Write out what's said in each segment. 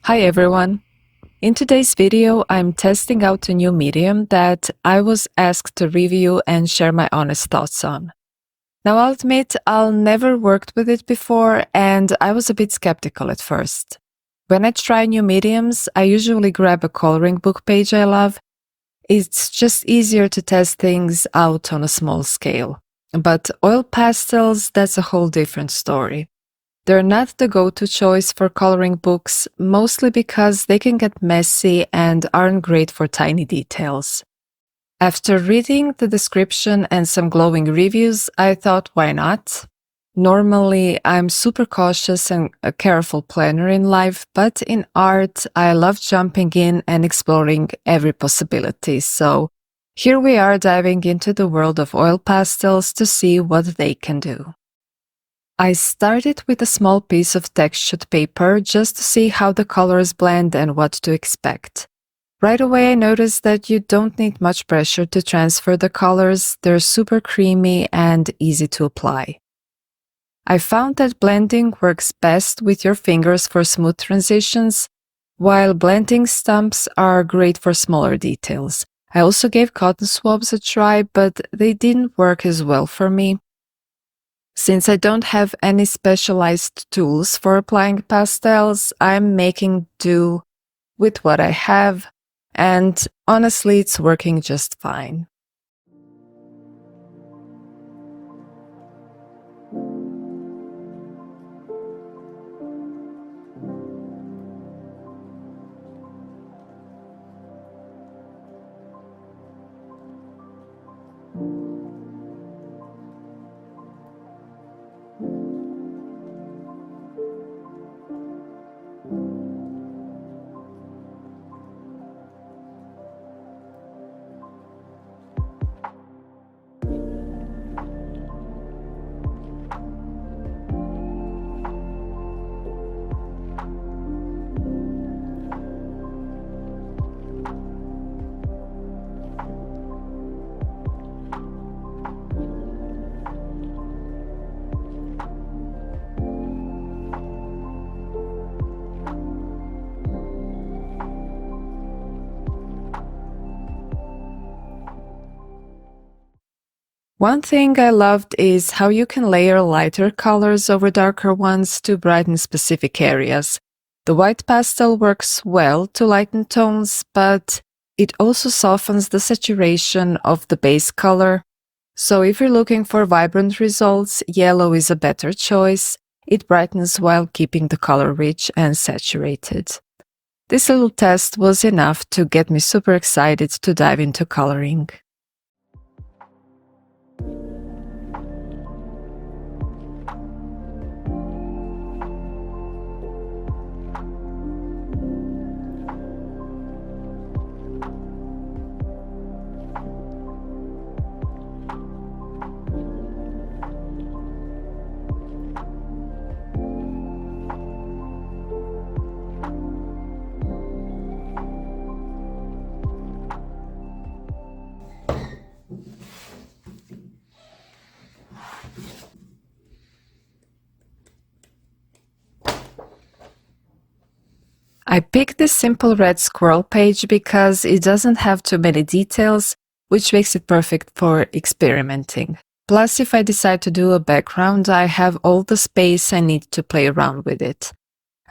Hi everyone! In today's video, I'm testing out a new medium that I was asked to review and share my honest thoughts on. Now I'll admit I'll never worked with it before and I was a bit skeptical at first. When I try new mediums, I usually grab a coloring book page I love. It's just easier to test things out on a small scale. But oil pastels, that's a whole different story. They're not the go-to choice for coloring books, mostly because they can get messy and aren't great for tiny details. After reading the description and some glowing reviews, I thought, why not? Normally, I'm super cautious and a careful planner in life, but in art, I love jumping in and exploring every possibility. So here we are diving into the world of oil pastels to see what they can do. I started with a small piece of textured paper just to see how the colors blend and what to expect. Right away I noticed that you don't need much pressure to transfer the colors, they're super creamy and easy to apply. I found that blending works best with your fingers for smooth transitions, while blending stumps are great for smaller details. I also gave cotton swabs a try, but they didn't work as well for me. Since I don't have any specialized tools for applying pastels, I'm making do with what I have, and honestly, it's working just fine. One thing I loved is how you can layer lighter colors over darker ones to brighten specific areas. The white pastel works well to lighten tones, but it also softens the saturation of the base color. So if you're looking for vibrant results, yellow is a better choice. It brightens while keeping the color rich and saturated. This little test was enough to get me super excited to dive into coloring. I picked this simple red squirrel page because it doesn't have too many details, which makes it perfect for experimenting. Plus, if I decide to do a background, I have all the space I need to play around with it.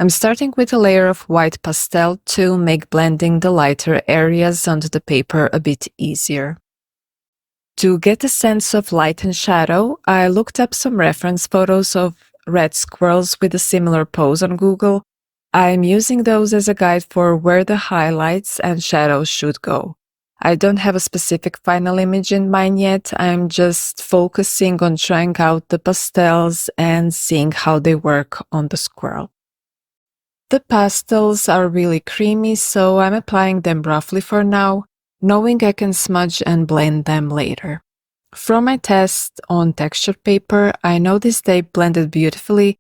I'm starting with a layer of white pastel to make blending the lighter areas onto the paper a bit easier. To get a sense of light and shadow, I looked up some reference photos of red squirrels with a similar pose on Google. I'm using those as a guide for where the highlights and shadows should go. I don't have a specific final image in mind yet, I'm just focusing on trying out the pastels and seeing how they work on the squirrel. The pastels are really creamy, so I'm applying them roughly for now, knowing I can smudge and blend them later. From my test on textured paper, I noticed they blended beautifully,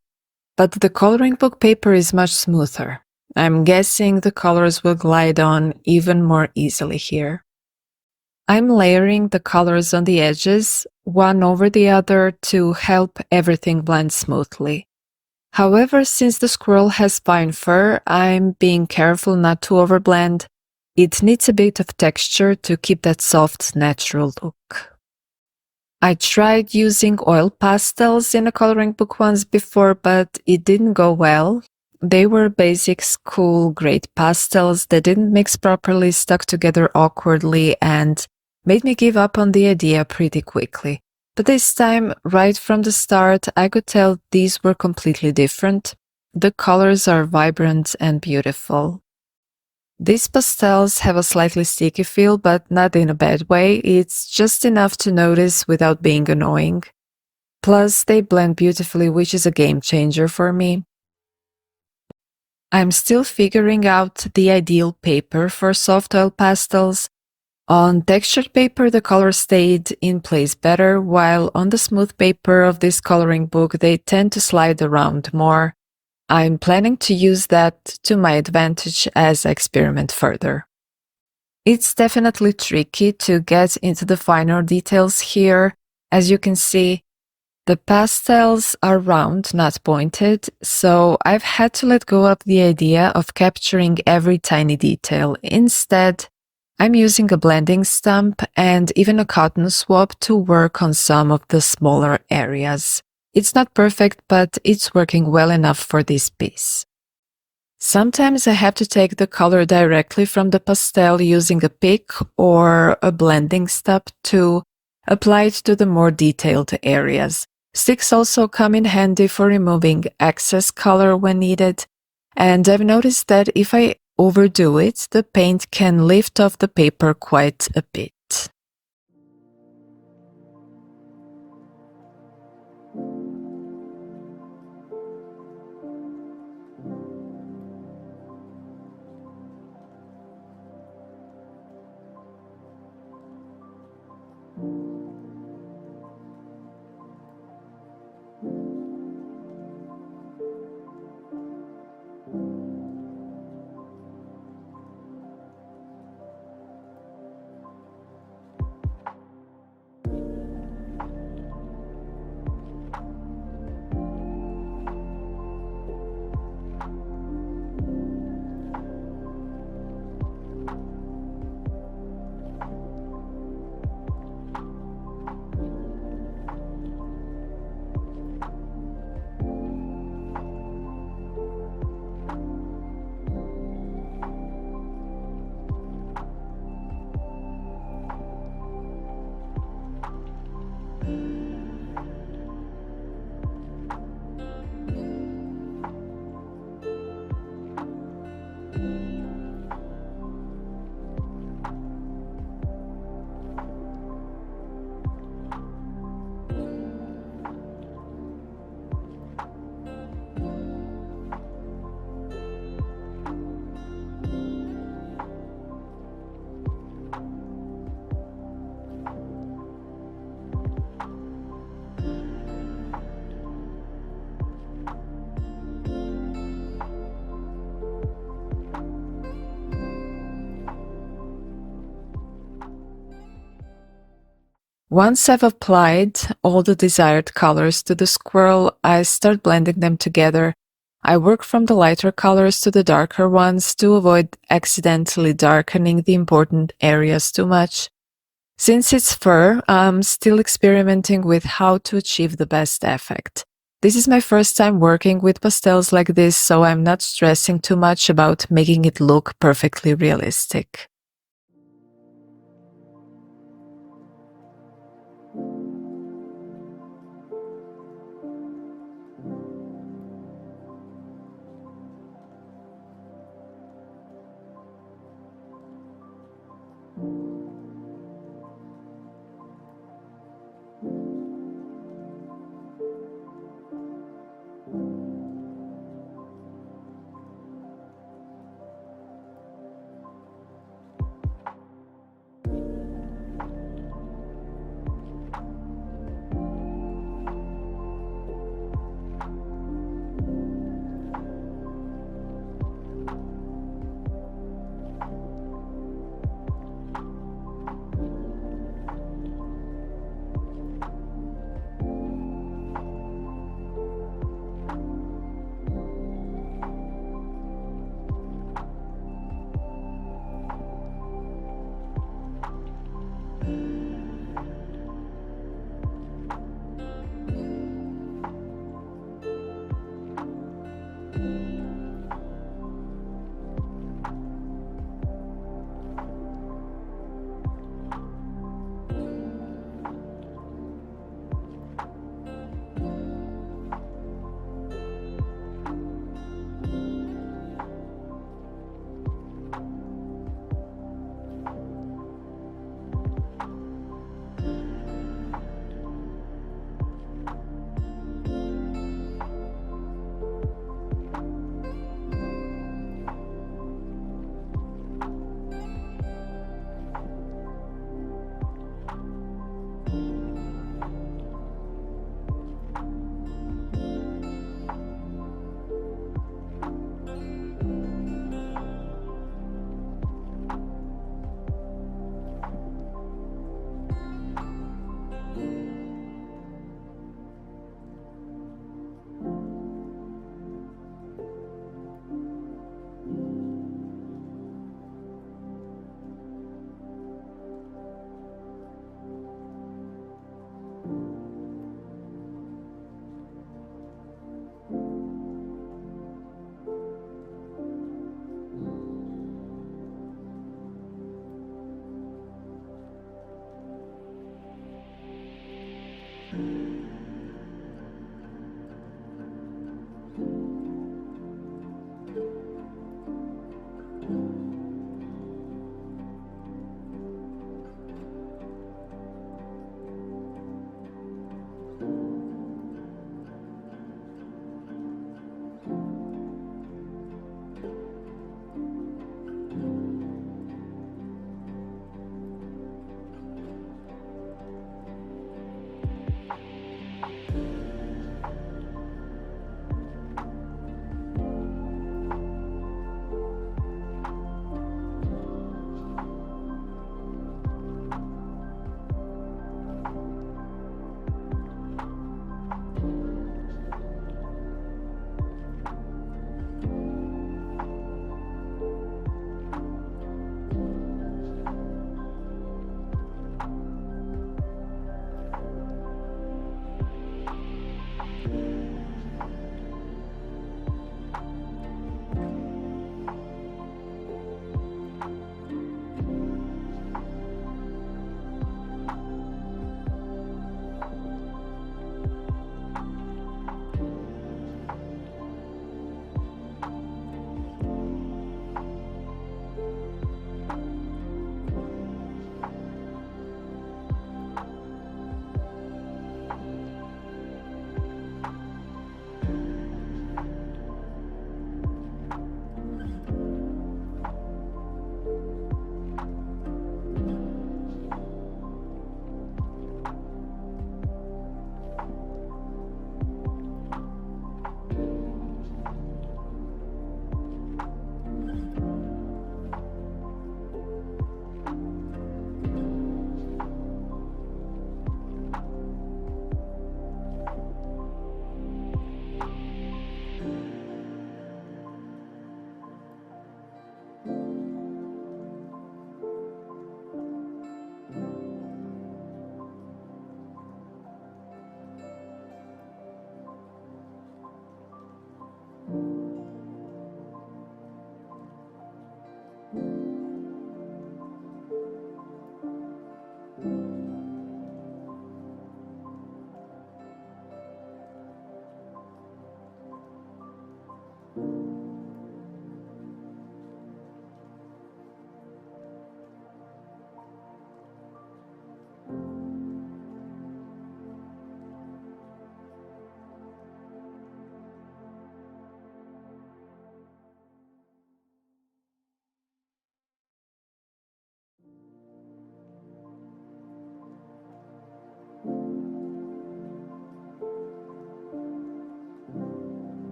but the coloring book paper is much smoother. I'm guessing the colors will glide on even more easily here. I'm layering the colors on the edges, one over the other, to help everything blend smoothly. However, since the squirrel has fine fur, I'm being careful not to overblend. It needs a bit of texture to keep that soft, natural look. I tried using oil pastels in a coloring book once before, but it didn't go well. They were basic school grade pastels that didn't mix properly, stuck together awkwardly, and made me give up on the idea pretty quickly. But this time, right from the start, I could tell these were completely different. The colors are vibrant and beautiful. These pastels have a slightly sticky feel, but not in a bad way. It's just enough to notice without being annoying. Plus, they blend beautifully, which is a game changer for me. I'm still figuring out the ideal paper for soft oil pastels. On textured paper, the color stayed in place better, while on the smooth paper of this coloring book, they tend to slide around more. I'm planning to use that to my advantage as I experiment further. It's definitely tricky to get into the finer details here. As you can see, the pastels are round, not pointed, so I've had to let go of the idea of capturing every tiny detail. Instead, I'm using a blending stump and even a cotton swab to work on some of the smaller areas. It's not perfect, but it's working well enough for this piece. Sometimes I have to take the color directly from the pastel using a pick or a blending stub to apply it to the more detailed areas. Sticks also come in handy for removing excess color when needed, and I've noticed that if I overdo it, the paint can lift off the paper quite a bit. Once I've applied all the desired colors to the squirrel, I start blending them together. I work from the lighter colors to the darker ones to avoid accidentally darkening the important areas too much. Since it's fur, I'm still experimenting with how to achieve the best effect. This is my first time working with pastels like this, so I'm not stressing too much about making it look perfectly realistic.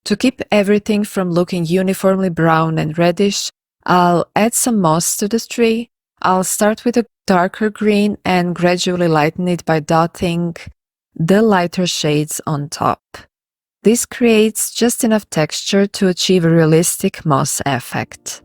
To keep everything from looking uniformly brown and reddish, I'll add some moss to the tree. I'll start with a darker green and gradually lighten it by dotting the lighter shades on top. This creates just enough texture to achieve a realistic moss effect.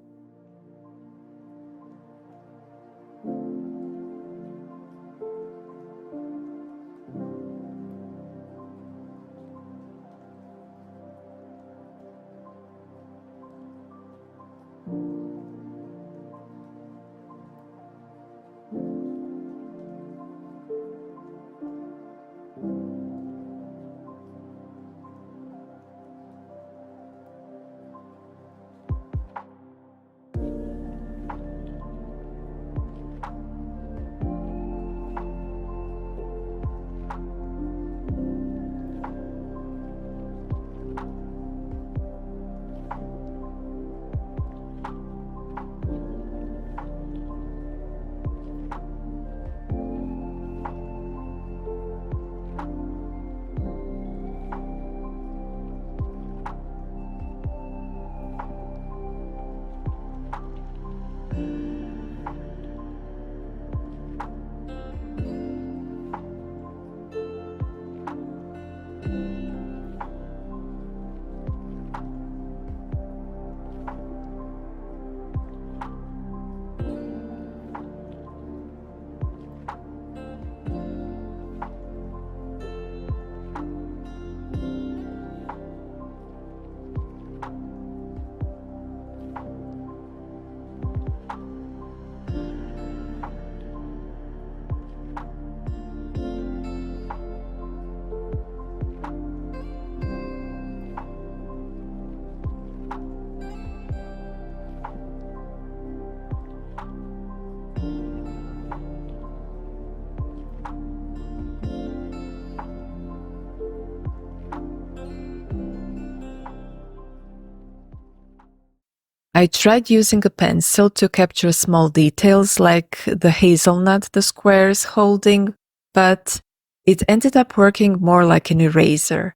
I tried using a pencil to capture small details like the hazelnut the square is holding, but it ended up working more like an eraser.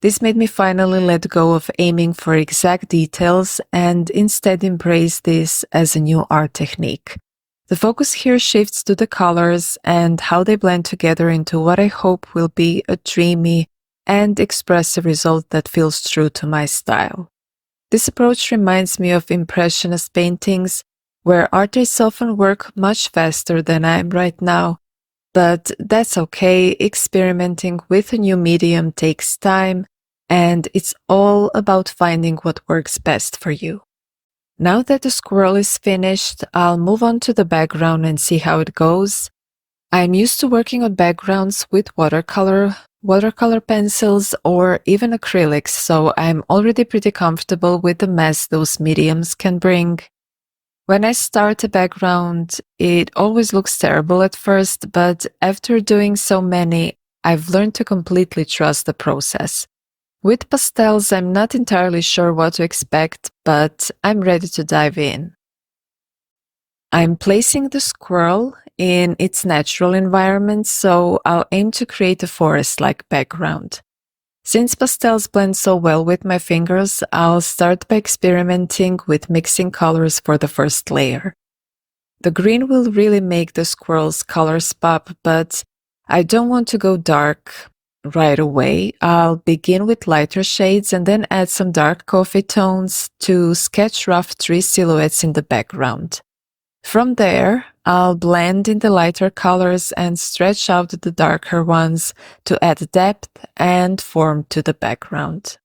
This made me finally let go of aiming for exact details and instead embrace this as a new art technique. The focus here shifts to the colors and how they blend together into what I hope will be a dreamy and expressive result that feels true to my style. This approach reminds me of Impressionist paintings, where artists often work much faster than I am right now, but that's okay. Experimenting with a new medium takes time, and it's all about finding what works best for you. Now that the squirrel is finished, I'll move on to the background and see how it goes. I'm used to working on backgrounds with watercolor pencils, or even acrylics, so I'm already pretty comfortable with the mess those mediums can bring. When I start a background, it always looks terrible at first, but after doing so many, I've learned to completely trust the process. With pastels, I'm not entirely sure what to expect, but I'm ready to dive in. I'm placing the squirrel in its natural environment, so I'll aim to create a forest-like background. Since pastels blend so well with my fingers, I'll start by experimenting with mixing colors for the first layer. The green will really make the squirrel's colors pop, but I don't want to go dark right away. I'll begin with lighter shades and then add some dark coffee tones to sketch rough tree silhouettes in the background. From there, I'll blend in the lighter colors and stretch out the darker ones to add depth and form to the background.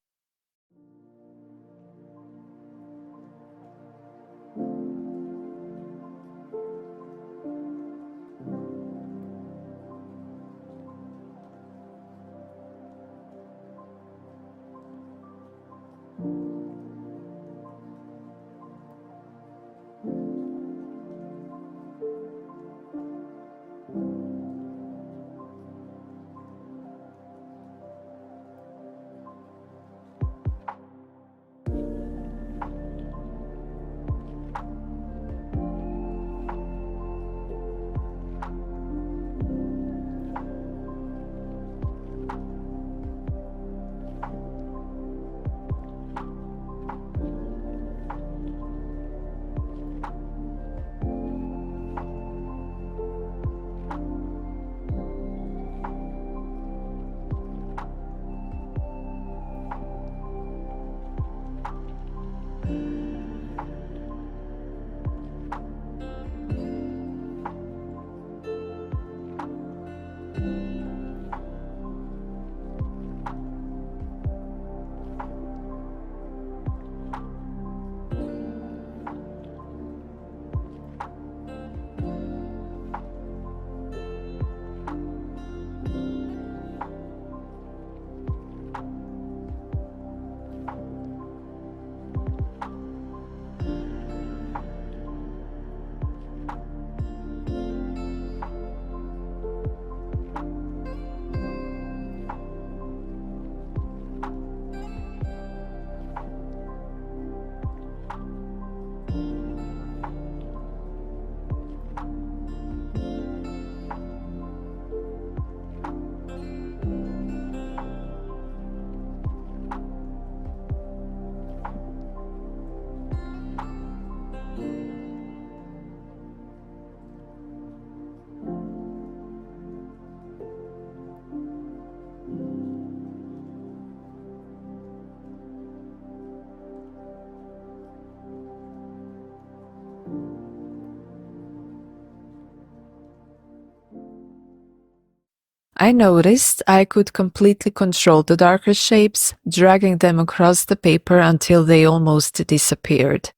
I noticed I could completely control the darker shapes, dragging them across the paper until they almost disappeared.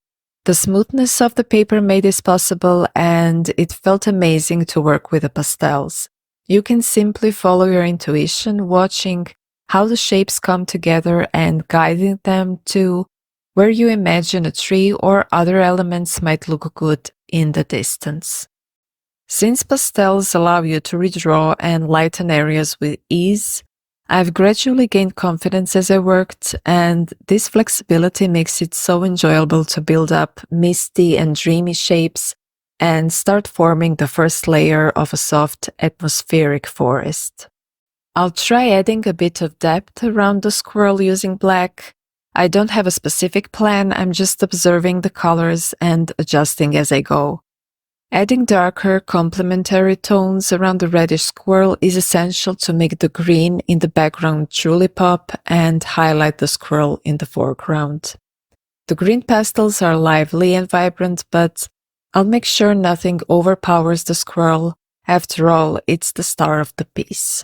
The smoothness of the paper made this possible, and it felt amazing to work with the pastels. You can simply follow your intuition, watching how the shapes come together and guiding them to where you imagine a tree or other elements might look good in the distance. Since pastels allow you to redraw and lighten areas with ease, I've gradually gained confidence as I worked, and this flexibility makes it so enjoyable to build up misty and dreamy shapes and start forming the first layer of a soft, atmospheric forest. I'll try adding a bit of depth around the squirrel using black. I don't have a specific plan, I'm just observing the colors and adjusting as I go. Adding darker, complementary tones around the reddish squirrel is essential to make the green in the background truly pop and highlight the squirrel in the foreground. The green pastels are lively and vibrant, but I'll make sure nothing overpowers the squirrel. After all, it's the star of the piece.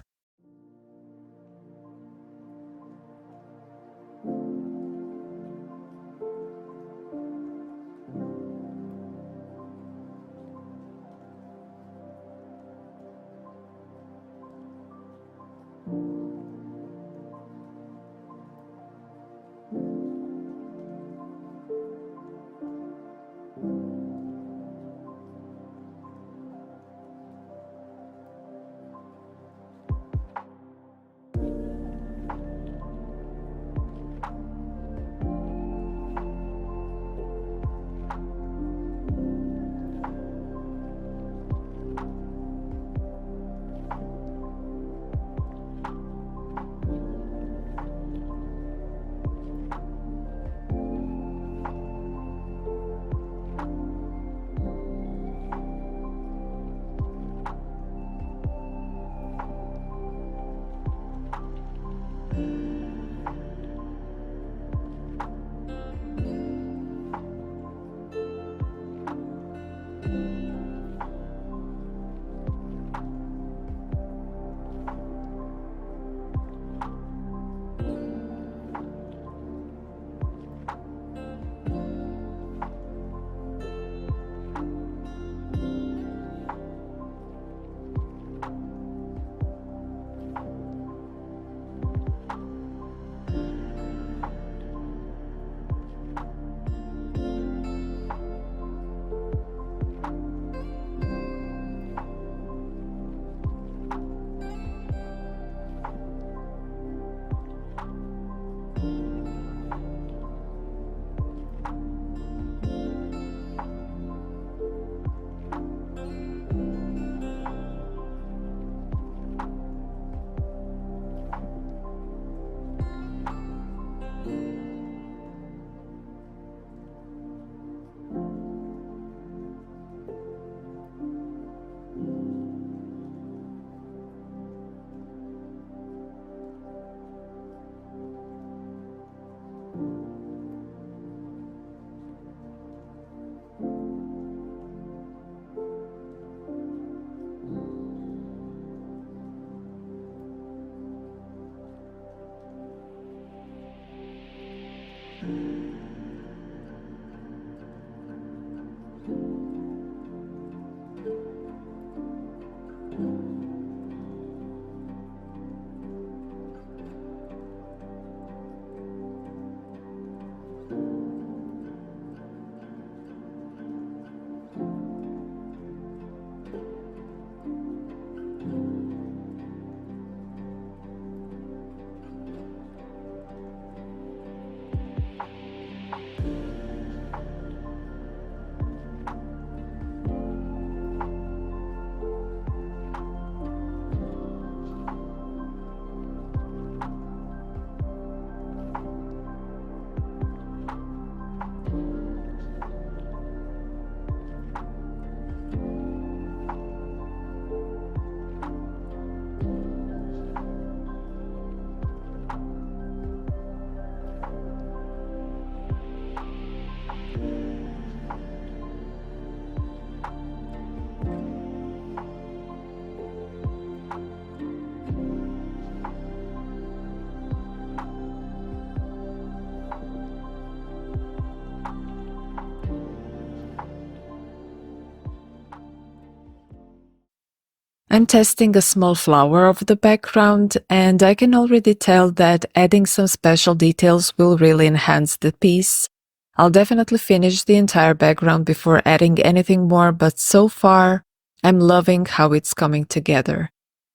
I'm testing a small flower over the background, and I can already tell that adding some special details will really enhance the piece. I'll definitely finish the entire background before adding anything more, but so far, I'm loving how it's coming together.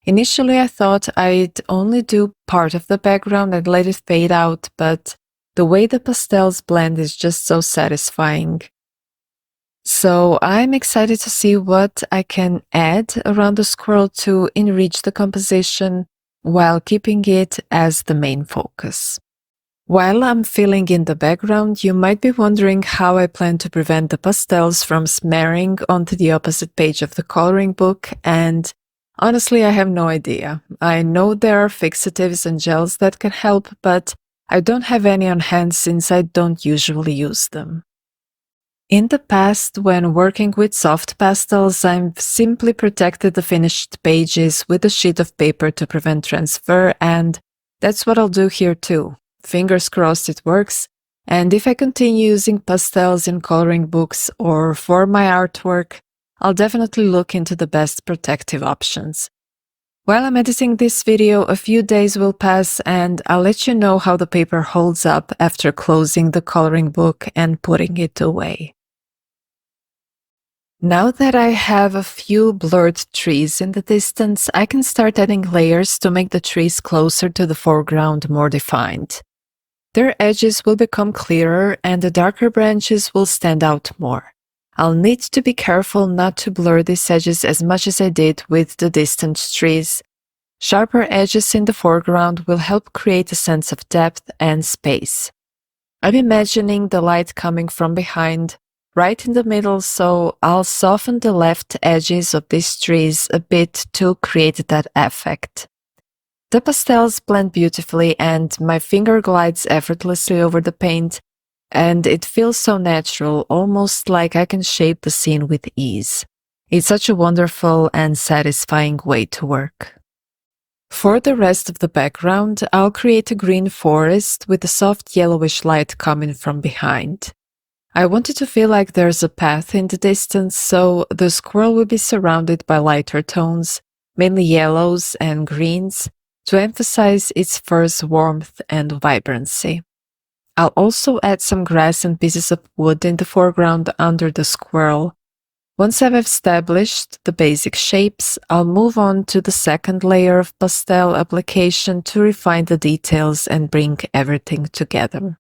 Initially, I thought I'd only do part of the background and let it fade out, but the way the pastels blend is just so satisfying. So I'm excited to see what I can add around the squirrel to enrich the composition while keeping it as the main focus. While I'm filling in the background, you might be wondering how I plan to prevent the pastels from smearing onto the opposite page of the coloring book, and honestly, I have no idea. I know there are fixatives and gels that can help, but I don't have any on hand since I don't usually use them. In the past, when working with soft pastels, I've simply protected the finished pages with a sheet of paper to prevent transfer, and that's what I'll do here too. Fingers crossed it works, and if I continue using pastels in coloring books or for my artwork, I'll definitely look into the best protective options. While I'm editing this video, a few days will pass and I'll let you know how the paper holds up after closing the coloring book and putting it away. Now that I have a few blurred trees in the distance, I can start adding layers to make the trees closer to the foreground more defined. Their edges will become clearer and the darker branches will stand out more. I'll need to be careful not to blur these edges as much as I did with the distant trees. Sharper edges in the foreground will help create a sense of depth and space. I'm imagining the light coming from behind, right in the middle, so I'll soften the left edges of these trees a bit to create that effect. The pastels blend beautifully and my finger glides effortlessly over the paint, and it feels so natural, almost like I can shape the scene with ease. It's such a wonderful and satisfying way to work. For the rest of the background, I'll create a green forest with a soft yellowish light coming from behind. I wanted to feel like there's a path in the distance, so the squirrel will be surrounded by lighter tones, mainly yellows and greens, to emphasize its fur's warmth and vibrancy. I'll also add some grass and pieces of wood in the foreground under the squirrel. Once I've established the basic shapes, I'll move on to the second layer of pastel application to refine the details and bring everything together.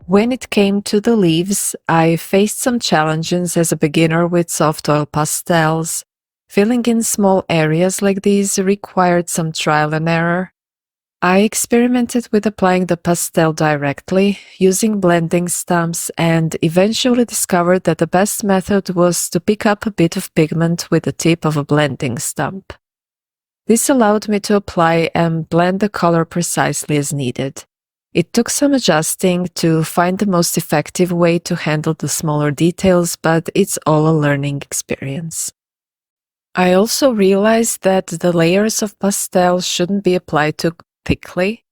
When it came to the leaves, I faced some challenges as a beginner with soft oil pastels. Filling in small areas like these required some trial and error. I experimented with applying the pastel directly, using blending stumps, and eventually discovered that the best method was to pick up a bit of pigment with the tip of a blending stump. This allowed me to apply and blend the color precisely as needed. It took some adjusting to find the most effective way to handle the smaller details, but it's all a learning experience. I also realized that the layers of pastel shouldn't be applied too thickly.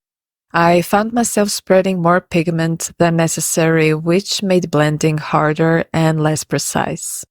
I found myself spreading more pigment than necessary, which made blending harder and less precise.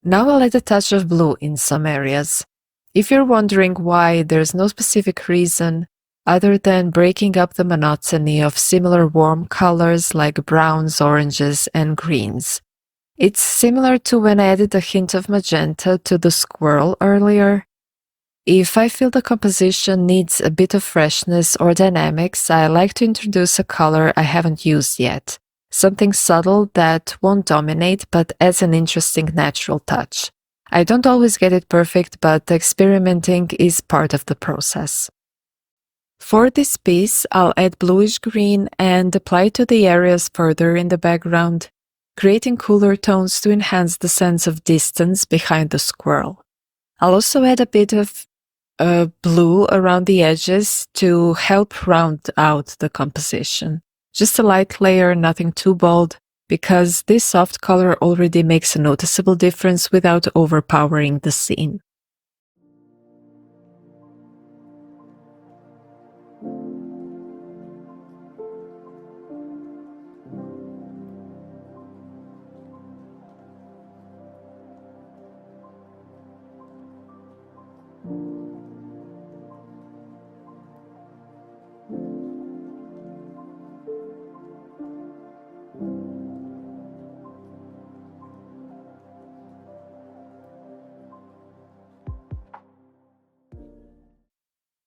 Now I'll add a touch of blue in some areas. If you're wondering why, there's no specific reason other than breaking up the monotony of similar warm colors like browns, oranges, and greens. It's similar to when I added a hint of magenta to the squirrel earlier. If I feel the composition needs a bit of freshness or dynamics, I like to introduce a color I haven't used yet. Something subtle that won't dominate but adds an interesting natural touch. I don't always get it perfect, but experimenting is part of the process. For this piece, I'll add bluish green and apply it to the areas further in the background, creating cooler tones to enhance the sense of distance behind the squirrel. I'll also add a bit of blue around the edges to help round out the composition. Just a light layer, nothing too bold, because this soft color already makes a noticeable difference without overpowering the scene.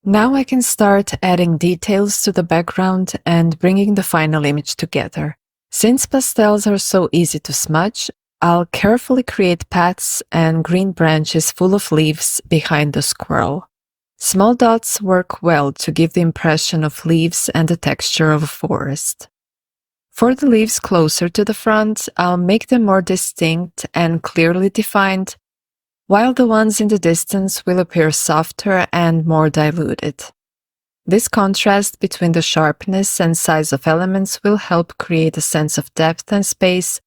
Now I can start adding details to the background and bringing the final image together. Since pastels are so easy to smudge, I'll carefully create paths and green branches full of leaves behind the squirrel. Small dots work well to give the impression of leaves and the texture of a forest. For the leaves closer to the front, I'll make them more distinct and clearly defined, while the ones in the distance will appear softer and more diluted. This contrast between the sharpness and size of elements will help create a sense of depth and space,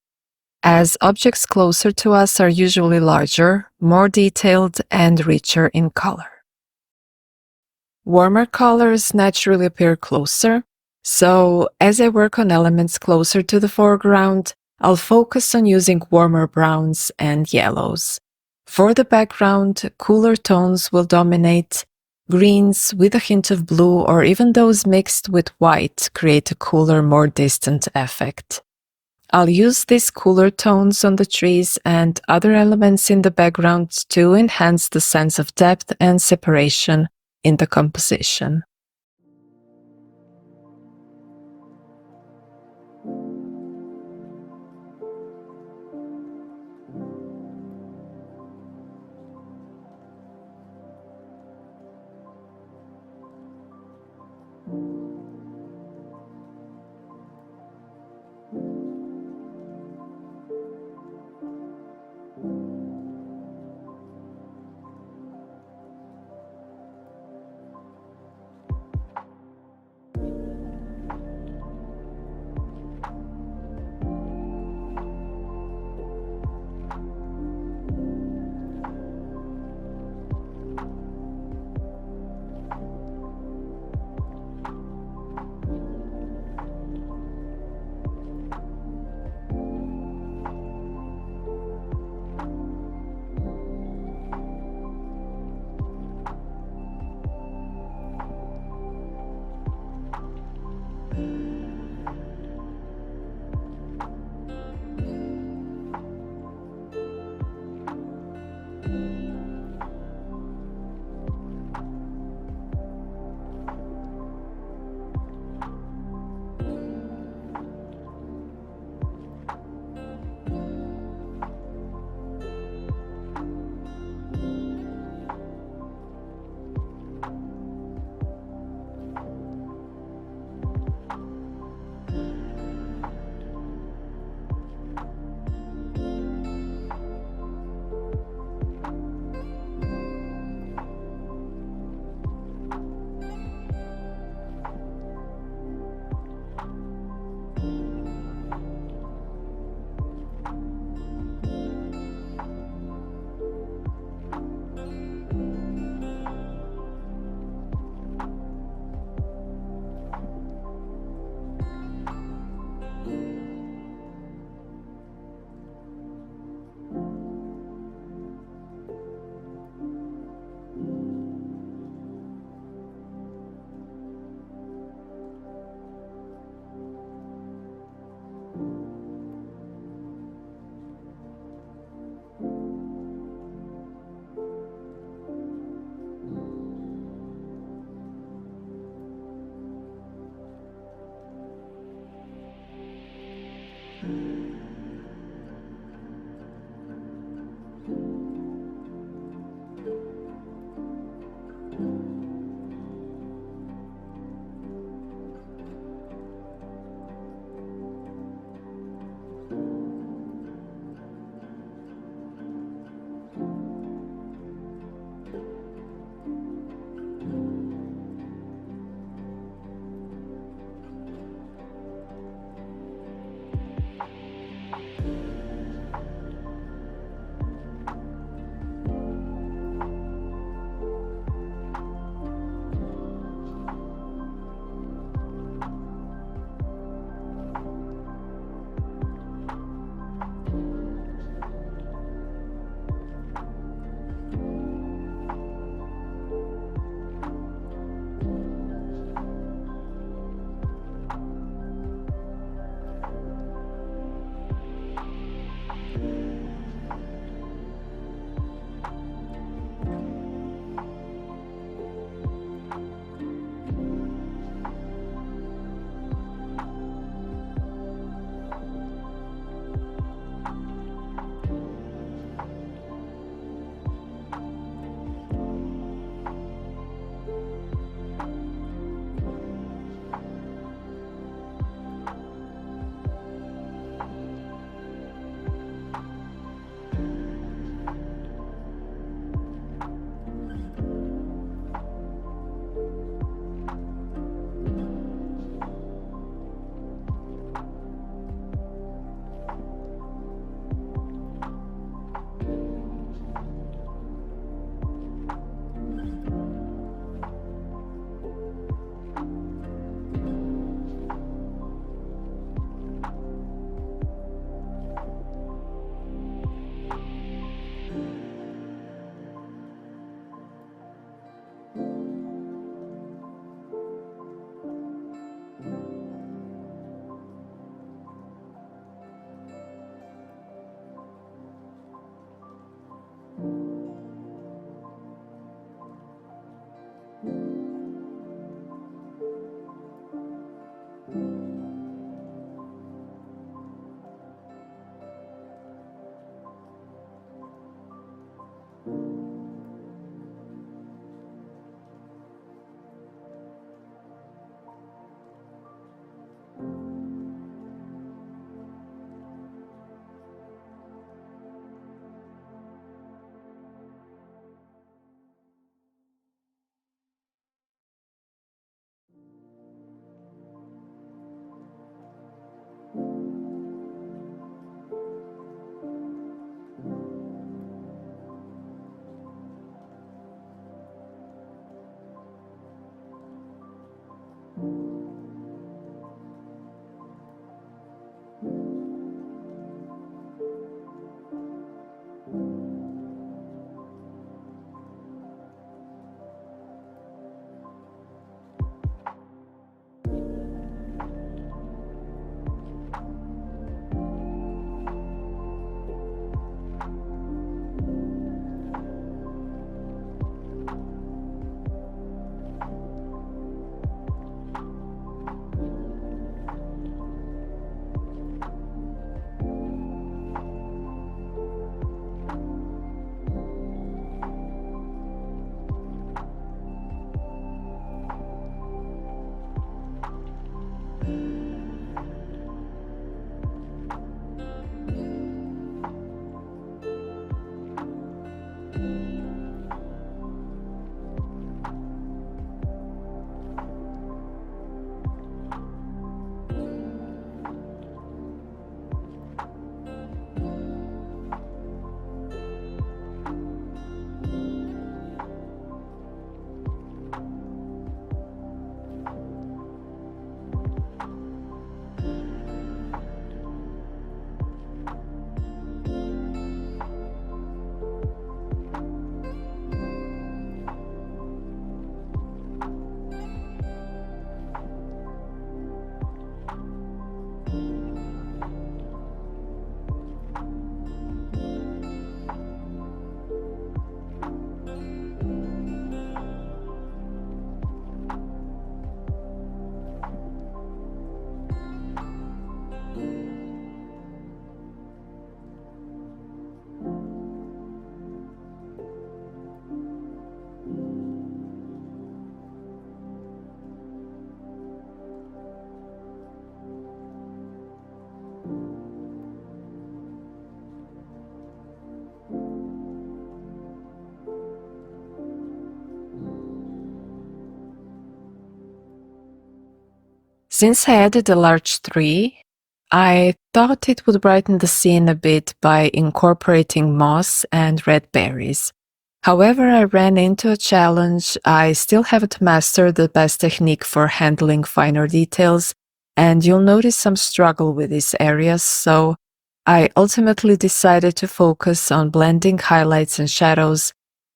as objects closer to us are usually larger, more detailed, and richer in color. Warmer colors naturally appear closer, so as I work on elements closer to the foreground, I'll focus on using warmer browns and yellows. For the background, cooler tones will dominate. Greens with a hint of blue or even those mixed with white create a cooler, more distant effect. I'll use these cooler tones on the trees and other elements in the background to enhance the sense of depth and separation in the composition. Since I added a large tree, I thought it would brighten the scene a bit by incorporating moss and red berries. However, I ran into a challenge. I still haven't mastered the best technique for handling finer details, and you'll notice some struggle with these areas, so I ultimately decided to focus on blending highlights and shadows,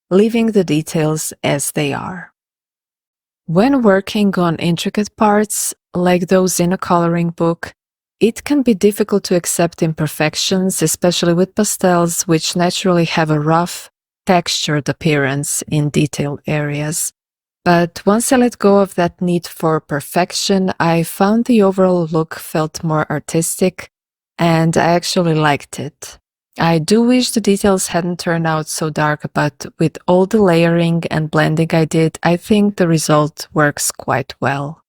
leaving the details as they are. When working on intricate parts, like those in a coloring book, it can be difficult to accept imperfections, especially with pastels, which naturally have a rough, textured appearance in detailed areas. But once I let go of that need for perfection, I found the overall look felt more artistic, and I actually liked it. I do wish the details hadn't turned out so dark, but with all the layering and blending I did, I think the result works quite well.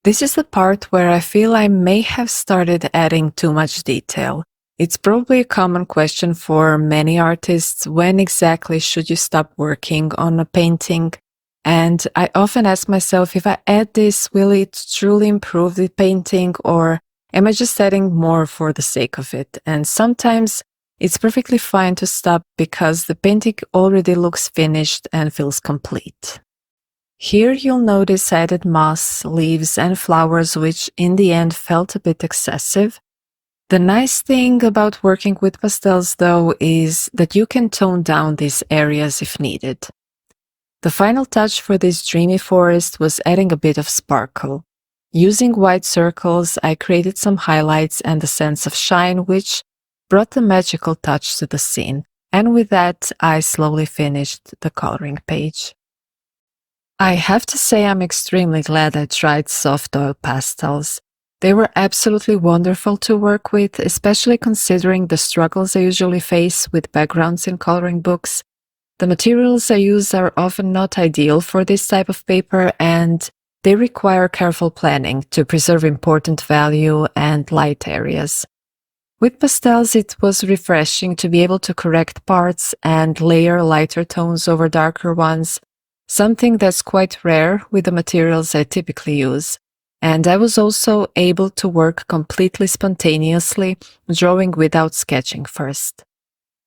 This is the part where I feel I may have started adding too much detail. It's probably a common question for many artists: when exactly should you stop working on a painting? And I often ask myself, if I add this, will it truly improve the painting, or am I just adding more for the sake of it? And sometimes it's perfectly fine to stop because the painting already looks finished and feels complete. Here you'll notice I added moss, leaves, and flowers, which in the end felt a bit excessive. The nice thing about working with pastels, though, is that you can tone down these areas if needed. The final touch for this dreamy forest was adding a bit of sparkle. Using white circles, I created some highlights and a sense of shine, which brought a magical touch to the scene. And with that, I slowly finished the coloring page. I have to say I'm extremely glad I tried soft oil pastels. They were absolutely wonderful to work with, especially considering the struggles I usually face with backgrounds in coloring books. The materials I use are often not ideal for this type of paper, and they require careful planning to preserve important value and light areas. With pastels, it was refreshing to be able to correct parts and layer lighter tones over darker ones, something that's quite rare with the materials I typically use. And I was also able to work completely spontaneously, drawing without sketching first.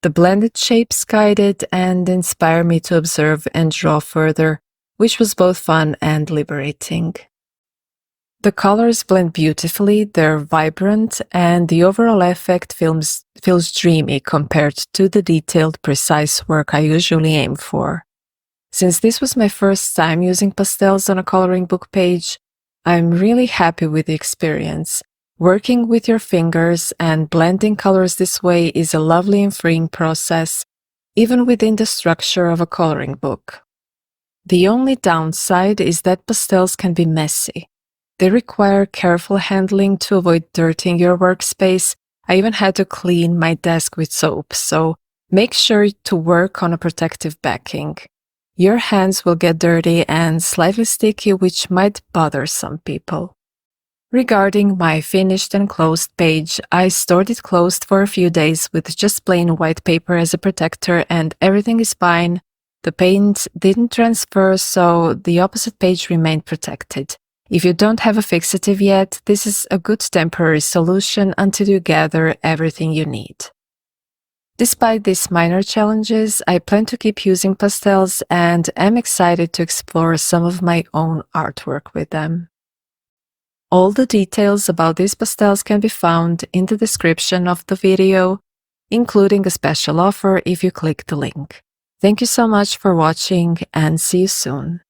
The blended shapes guided and inspired me to observe and draw further, which was both fun and liberating. The colors blend beautifully, they're vibrant, and the overall effect feels dreamy compared to the detailed, precise work I usually aim for. Since this was my first time using pastels on a coloring book page, I'm really happy with the experience. Working with your fingers and blending colors this way is a lovely and freeing process, even within the structure of a coloring book. The only downside is that pastels can be messy. They require careful handling to avoid dirtying your workspace. I even had to clean my desk with soap, so make sure to work on a protective backing. Your hands will get dirty and slightly sticky, which might bother some people. Regarding my finished and closed page, I stored it closed for a few days with just plain white paper as a protector, and everything is fine. The paint didn't transfer, so the opposite page remained protected. If you don't have a fixative yet, this is a good temporary solution until you gather everything you need. Despite these minor challenges, I plan to keep using pastels and am excited to explore some of my own artwork with them. All the details about these pastels can be found in the description of the video, including a special offer if you click the link. Thank you so much for watching, and see you soon.